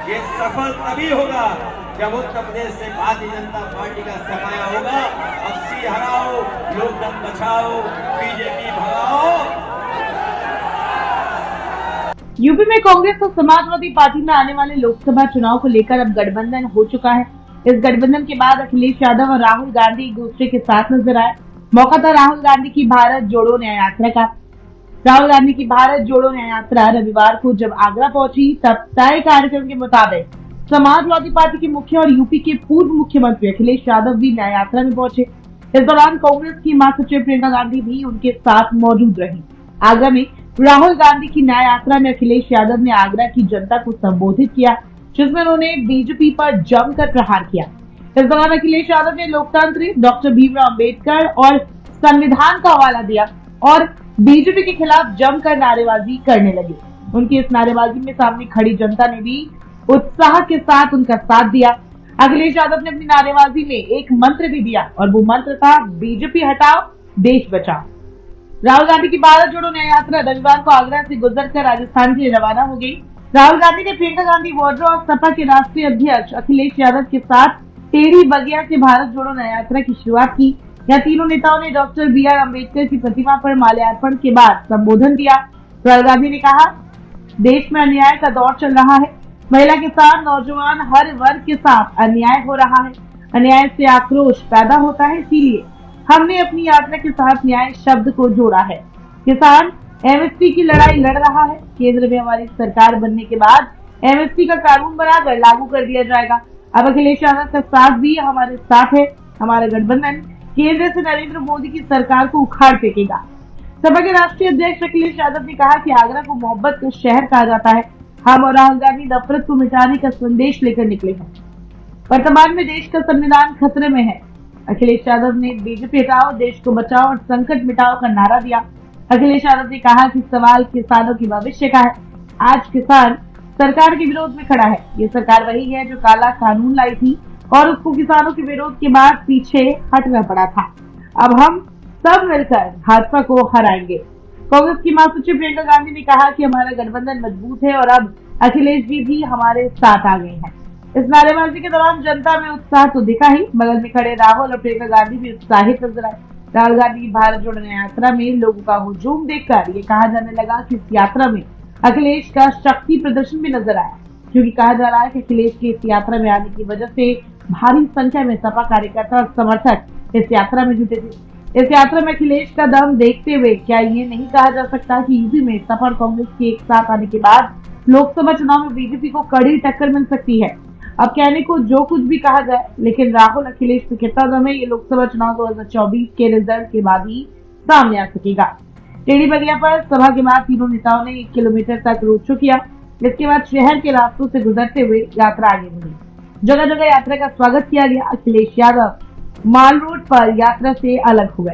ये सफल तभी होगा जब उत्तर प्रदेश से भारतीय जनता पार्टी का सफाया होगा। अस्सी हराओ, लोकतंत्र बचाओ, बीजेपी भगाओ। यूपी में कांग्रेस और समाजवादी पार्टी में आने वाले लोकसभा चुनाव को लेकर अब गठबंधन हो चुका है। इस गठबंधन के बाद अखिलेश यादव और राहुल गांधी एक दूसरे के साथ नजर आए। मौका था राहुल गांधी की भारत जोड़ो न्याय यात्रा का। राहुल गांधी की भारत जोड़ो न्याय यात्रा रविवार को जब आगरा पहुंची, तब तय कार्यक्रम के मुताबिक समाजवादी पार्टी के मुखिया और यूपी के पूर्व मुख्यमंत्री अखिलेश यादव भी न्याय यात्रा में पहुंचे। इस दौरान कांग्रेस की महासचिव प्रियंका गांधी भी उनके साथ मौजूद रही। आगरा में राहुल गांधी की न्याय यात्रा में अखिलेश यादव ने आगरा की जनता को संबोधित किया, जिसमें उन्होंने बीजेपी पर जमकर प्रहार किया। इस दौरान अखिलेश यादव ने लोकतंत्र, डॉक्टर भीमराव अम्बेडकर और संविधान का हवाला दिया और बीजेपी के खिलाफ जमकर नारेबाजी करने लगे। उनकी इस नारेबाजी में सामने खड़ी जनता ने भी उत्साह के साथ उनका साथ दिया। अखिलेश यादव ने अपनी नारेबाजी में एक मंत्र भी दिया और वो मंत्र था, बीजेपी हटाओ, देश बचाओ। राहुल गांधी की भारत जोड़ो न्याय यात्रा रविवार को आगरा से गुजरकर राजस्थान के लिए रवाना हो गई। राहुल गांधी ने प्रियंका गांधी वाड्रा और सपा के राष्ट्रीय अध्यक्ष अखिलेश यादव के साथ टेढ़ी बगिया से भारत जोड़ो न्याय यात्रा की शुरुआत की। यह तीनों नेताओं ने डॉक्टर BR अम्बेडकर की प्रतिमा पर माल्यार्पण के बाद संबोधन दिया। राहुल गांधी ने कहा, देश में अन्याय का दौर चल रहा है। महिला, किसान, नौजवान, हर वर्ग के साथ अन्याय हो रहा है। अन्याय से आक्रोश पैदा होता है, इसीलिए हमने अपनी यात्रा के साथ न्याय शब्द को जोड़ा है। किसान MSP की लड़ाई लड़ रहा है। केंद्र में हमारी सरकार बनने के बाद MSP का कानून बनाकर लागू कर दिया जाएगा। अब अखिलेश यादव का साथ भी हमारे साथ है। हमारा गठबंधन केंद्र से नरेंद्र मोदी की सरकार को उखाड़ फेंकेगा। सपा के राष्ट्रीय अध्यक्ष अखिलेश यादव ने कहा कि आगरा को मोहब्बत का शहर कहा जाता है। हम और राहुल गांधी नफरत को मिटाने का संदेश लेकर निकले हैं। वर्तमान में देश का संविधान खतरे में है। अखिलेश यादव ने बीजेपी हटाओ, देश को बचाओ और संकट मिटाओ का नारा दिया। अखिलेश यादव ने कहा कि सवाल किसानों की भविष्य का है। आज किसान सरकार के विरोध में खड़ा है। ये सरकार वही है जो काला कानून लाई थी और उसको किसानों के विरोध के बाद पीछे हटना पड़ा था। अब हम सब मिलकर भाजपा को हराएंगे। कांग्रेस की महासचिव प्रियंका गांधी ने कहा कि हमारा गठबंधन मजबूत है और अब अखिलेश जी भी हमारे साथ आ गए हैं। इस नारेबाजी के दौरान जनता में उत्साह तो दिखा ही, बगल में खड़े राहुल और प्रियंका गांधी भी उत्साहित नजर आए। राहुल गांधी की भारत जोड़ो न्याय यात्रा में लोगों का हुजूम देखकर ये कहा जाने लगा कि इस यात्रा में अखिलेश का शक्ति प्रदर्शन भी नजर आया, क्योंकि कहा जा रहा है कि अखिलेश की इस यात्रा में आने की वजह से भारी संख्या में सपा कार्यकर्ता और समर्थक इस यात्रा में जुटे थे। इस यात्रा में अखिलेश का दम देखते हुए क्या ये नहीं कहा जा सकता कि यूपी में सपा और कांग्रेस के एक साथ आने के बाद लोकसभा चुनाव में बीजेपी को कड़ी टक्कर मिल सकती है। अब कहने को जो कुछ भी कहा जाए, लेकिन राहुल अखिलेश पे कितना दम है, ये लोकसभा चुनाव 2024 के रिजल्ट के बाद ही सामने आ सकेगा। टेढ़ी बगिया पर सभा के बाद तीनों नेताओं ने 1 किलोमीटर तक रोड शो किया। इसके बाद शहर के रास्तों से गुजरते हुए यात्रा आगे बढ़ी। जगह जगह यात्रा का स्वागत किया गया। अखिलेश यादव माल रोड पर यात्रा से अलग हुए।